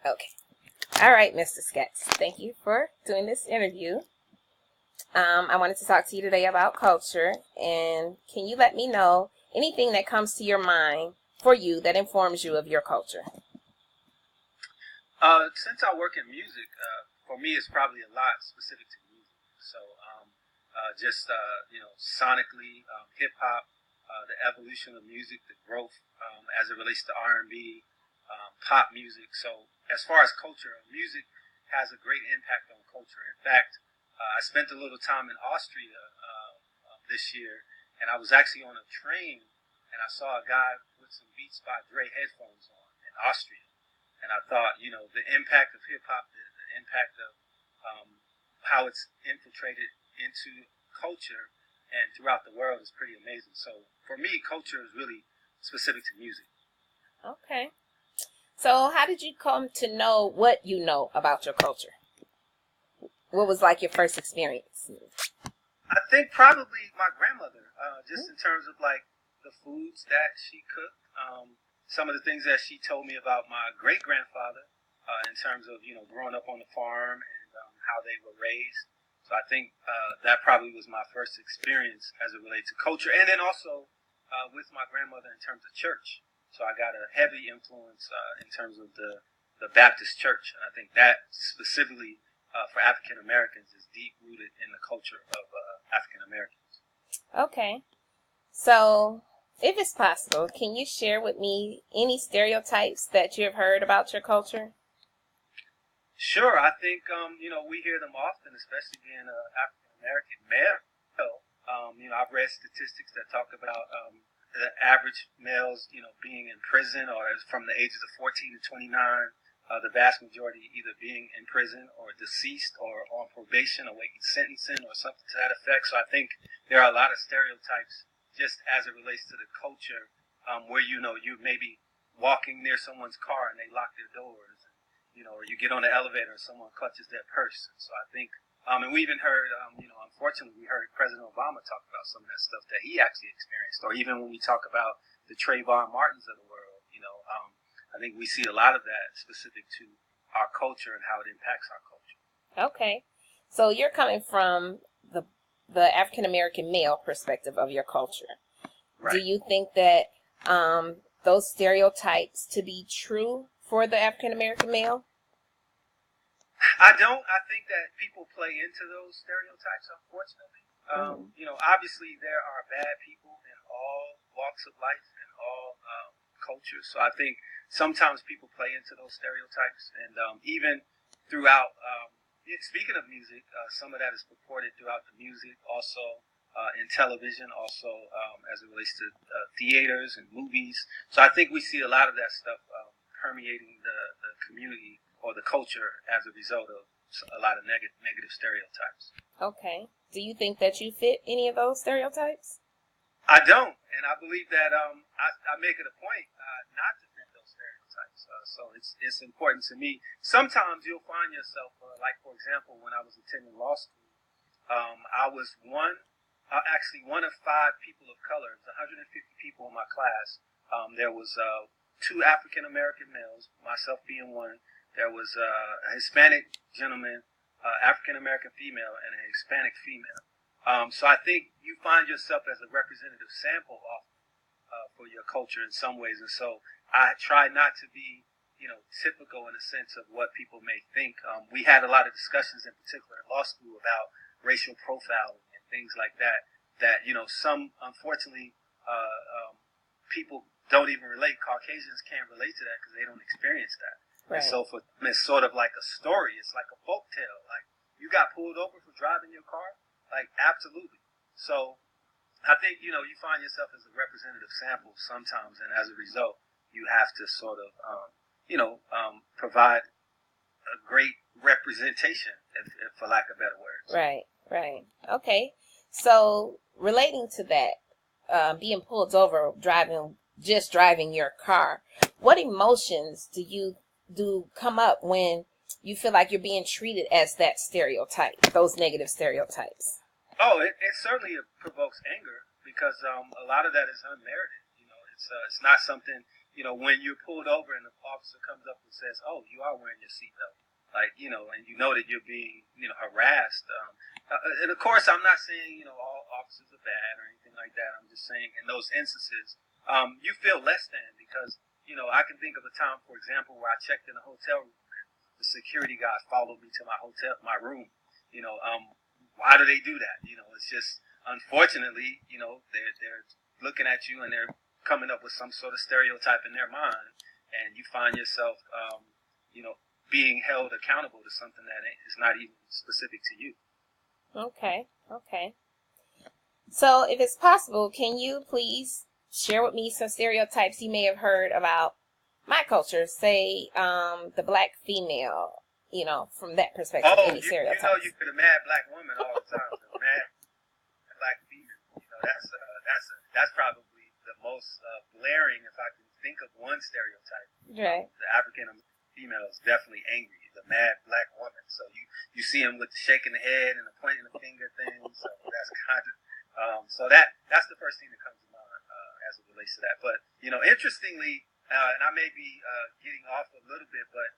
Okay. All right, Mr. Sketz. Thank you for doing this interview. I wanted to talk to you today about culture, and can you let me know anything that comes to your mind for you that informs you of your culture? Since I work in music, for me, it's probably a lot specific to music. So, sonically, hip hop, the evolution of music, the growth as it relates to R&B, pop music. So, as far as culture, music has a great impact on culture. In fact, I spent a little time in Austria this year, and I was actually on a train, and I saw a guy with some Beats by Dre headphones on in Austria. And I thought, the impact of hip hop, the impact of how it's infiltrated into culture and throughout the world is pretty amazing. So for me, culture is really specific to music. Okay. So how did you come to know what you know about your culture? What was like your first experience? I think probably my grandmother, just in terms of like the foods that she cooked. Some of the things that she told me about my great-grandfather in terms of, growing up on the farm and how they were raised. So I think that probably was my first experience as it relates to culture. And then also with my grandmother in terms of church. So I got a heavy influence in terms of the Baptist church. And I think that specifically for African Americans is deep-rooted in the culture of African Americans. Okay. So if it's possible, can you share with me any stereotypes that you have heard about your culture? Sure. I think, we hear them often, especially being an African-American male. I've read statistics that talk about the average males, being in prison or from the ages of 14 to 29, the vast majority either being in prison or deceased or on probation awaiting sentencing or something to that effect. So I think there are a lot of stereotypes just as it relates to the culture, where you may be walking near someone's car and they lock their doors, or you get on the elevator and someone clutches their purse. So I think, and we even heard, unfortunately, we heard President Obama talk about some of that stuff that he actually experienced, or even when we talk about the Trayvon Martins of the world, I think we see a lot of that specific to our culture and how it impacts our culture. Okay, so you're coming from the African American male perspective of your culture. Right. Do you think that those stereotypes to be true for the African American male? I don't. I think that people play into those stereotypes, unfortunately. Obviously there are bad people in all walks of life and all cultures. So I think sometimes people play into those stereotypes, and even throughout. Speaking of music, some of that is purported throughout the music, also in television, also as it relates to theaters and movies. So I think we see a lot of that stuff permeating the community or the culture as a result of a lot of negative stereotypes. Okay. Do you think that you fit any of those stereotypes? I don't, and I believe that I make it a point not to fit those stereotypes. So it's important to me. Sometimes you'll find yourself, like for example, when I was attending law school, I was one of 5 people of color. It was 150 people in my class. There was 2 African American males, myself being one. There was a Hispanic gentleman, African American female, and a Hispanic female. So I think you find yourself as a representative sample for your culture in some ways, and so I try not to be, typical in a sense of what people may think. We had a lot of discussions, in particular in law school, about racial profiling and things like that. That some unfortunately people don't even relate. Caucasians can't relate to that because they don't experience that. Right. And so for them, it's sort of like a story. It's like a folk tale. Like, you got pulled over for driving your car. Like, absolutely. So I think, you find yourself as a representative sample sometimes, and as a result, you have to sort of, provide a great representation, if for lack of better words. Right. Okay. So relating to that, being pulled over, driving your car, what emotions do come up when you feel like you're being treated as that stereotype, those negative stereotypes? Oh, it certainly provokes anger because a lot of that is unmerited. It's not something when you're pulled over and the officer comes up and says, "Oh, you are wearing your seatbelt," like, and you know that you're being, harassed. And of course, I'm not saying, all officers are bad or anything like that. I'm just saying in those instances, you feel less than because, I can think of a time, for example, where I checked in a hotel room and the security guard followed me to my room. Why do they do that? It's just, unfortunately, they're looking at you and they're coming up with some sort of stereotype in their mind, and you find yourself, being held accountable to something that is not even specific to you. Okay. So, if it's possible, can you please share with me some stereotypes you may have heard about my culture? Say, the black female, from that perspective. Oh, any stereotypes? You're the mad black woman all the time. The mad black female. That's probably the most blaring, if I can think of one stereotype. Right. The African female is definitely angry. The mad black woman. So you see them with the shaking the head and the pointing the finger thing. So that's kind of that's the first thing that comes to mind as it relates to that. But interestingly, and I may be getting off a little bit, but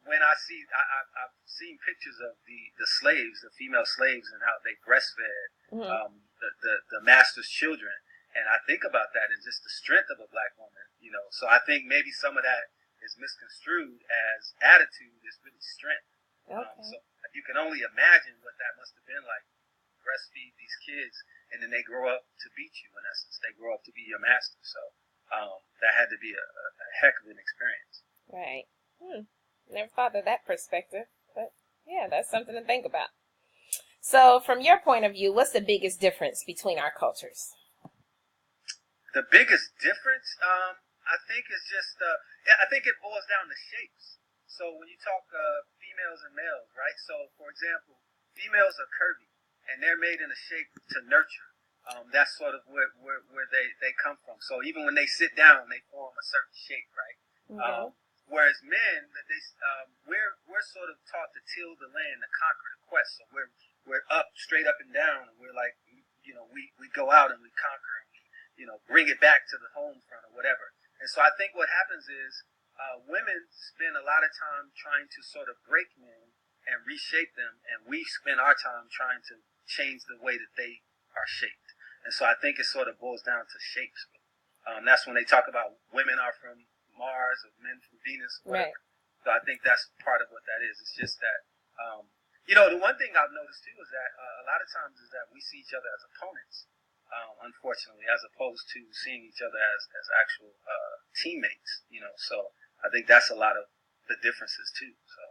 when I've seen pictures of the slaves, the female slaves, and how they breastfed the master's children, and I think about that and just the strength of a black woman. So I think maybe some of that is misconstrued as attitude is really strength. Okay. So you can only imagine what that must have been like. Breastfeed these kids, and then they grow up to beat you. In essence, they grow up to be your master. So that had to be a heck of an experience. Right. Never thought of that perspective, but yeah, that's something to think about. So, from your point of view, what's the biggest difference between our cultures? The biggest difference, I think, is just I think it boils down to shapes. So when you talk females and males, right? So, for example, females are curvy, and they're made in a shape to nurture. That's sort of where they come from. So even when they sit down, they form a certain shape, right? Okay. Whereas men, we're sort of taught to till the land, to conquer the quest. So we're up, straight up and down, and we're like, we go out and we conquer, and we, bring it back to the home front or whatever. And so I think what happens is women spend a lot of time trying to sort of break men and reshape them, and we spend our time trying to change the way that they are shaped. And so I think it sort of boils down to shapes. That's when they talk about women are from Mars or men from Venus, or whatever. Right. So I think that's part of what that is. It's just that, the one thing I've noticed too is that a lot of times is that we see each other as opponents, unfortunately, as opposed to seeing each other as actual teammates, So I think that's a lot of the differences too. So.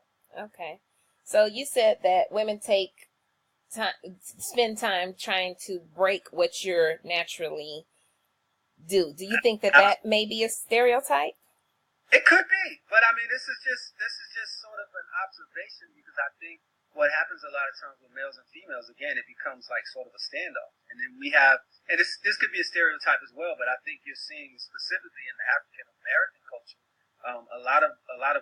Okay. So you said that women spend time trying to break what you're naturally do. Do you think that may be a stereotype? It could be, but I mean, this is just sort of an observation, because I think what happens a lot of times with males and females, again, it becomes like sort of a standoff, and then we have, and this could be a stereotype as well, but I think you're seeing specifically in the African American culture, a lot of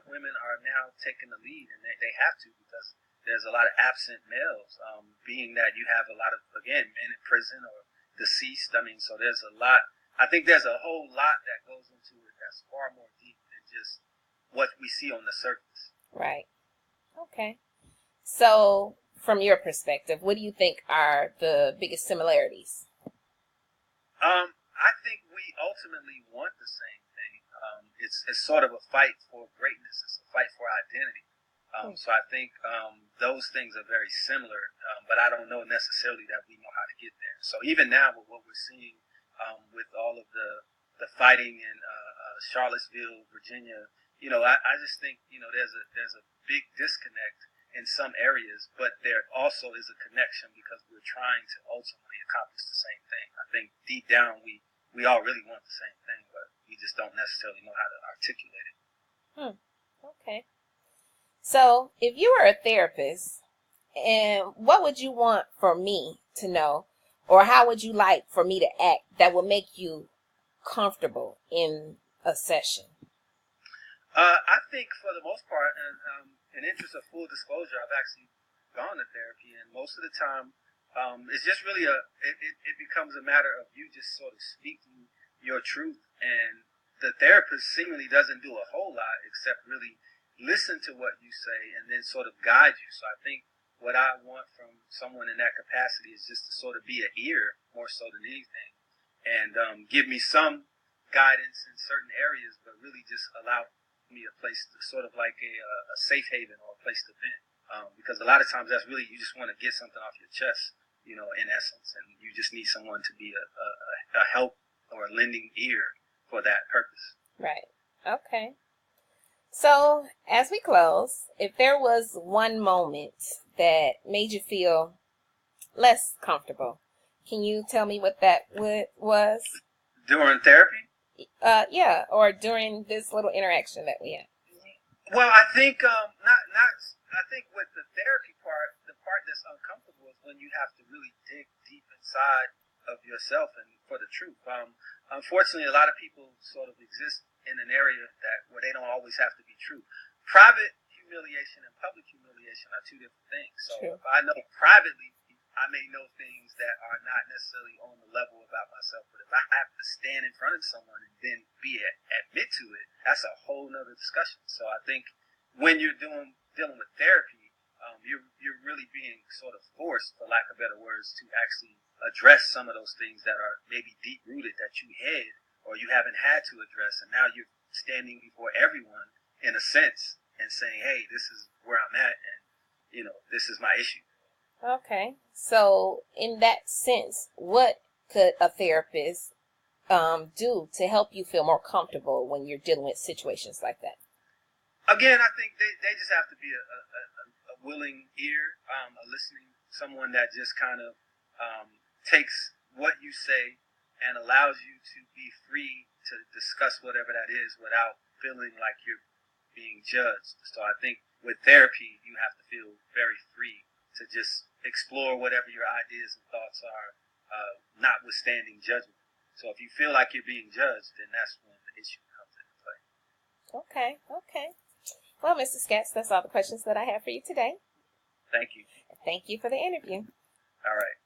women are now taking the lead, and they have to, because there's a lot of absent males, being that you have a lot of, again, men in prison or deceased. I mean, so there's a lot. I think there's a whole lot that goes into it that's far more deep than just what we see on the surface. Right. Okay. So, from your perspective, what do you think are the biggest similarities? I think we ultimately want the same thing. It's sort of a fight for greatness. It's a fight for identity. So I think those things are very similar, but I don't know necessarily that we know how to get there. So even now with what we're seeing with all of the fighting in Charlottesville, Virginia, I just think, there's a big disconnect in some areas, but there also is a connection because we're trying to ultimately accomplish the same thing. I think deep down we all really want the same thing, but we just don't necessarily know how to articulate it. Okay. So, if you were a therapist, and what would you want for me to know, or how would you like for me to act that would make you comfortable in a session? I think for the most part, and in interest of full disclosure, I've actually gone to therapy, and most of the time, it's just really it becomes a matter of you just sort of speaking your truth and the therapist seemingly doesn't do a whole lot except really listen to what you say and then sort of guide you. So I think what I want from someone in that capacity is just to sort of be an ear more so than anything, and give me some guidance in certain areas, but really just allow me a place to sort of like a safe haven or a place to vent. Because a lot of times that's really, you just want to get something off your chest, in essence, and you just need someone to be a help or a lending ear for that purpose. Right. Okay. So, as we close, if there was one moment that made you feel less comfortable, can you tell me what that was? During therapy? Yeah, or during this little interaction that we had. Well, I think I think with the therapy part, the part that's uncomfortable is when you have to really dig deep inside of yourself and for the truth. Unfortunately, a lot of people sort of exist in an area where they don't always have to be true. Private humiliation and public humiliation are two different things. So if I know privately, I may know things that are not necessarily on the level about myself, but if I have to stand in front of someone and then admit to it, that's a whole nother discussion. So I think when you're dealing with therapy, you're really being sort of forced, for lack of better words, to actually address some of those things that are maybe deep rooted that you hid or you haven't had to address, and now you're standing before everyone in a sense and saying, "Hey, this is where I'm at, and this is my issue." Okay. So, in that sense, what could a therapist do to help you feel more comfortable when you're dealing with situations like that? Again, I think they just have to be a willing ear, a listening, someone that just kind of takes what you say and allows you to be free to discuss whatever that is without feeling like you're being judged. So I think with therapy, you have to feel very free to just explore whatever your ideas and thoughts are, notwithstanding judgment. So if you feel like you're being judged, then that's when the issue comes into play. Okay. Well, Mr. Scatz, that's all the questions that I have for you today. Thank you. Thank you for the interview. All right.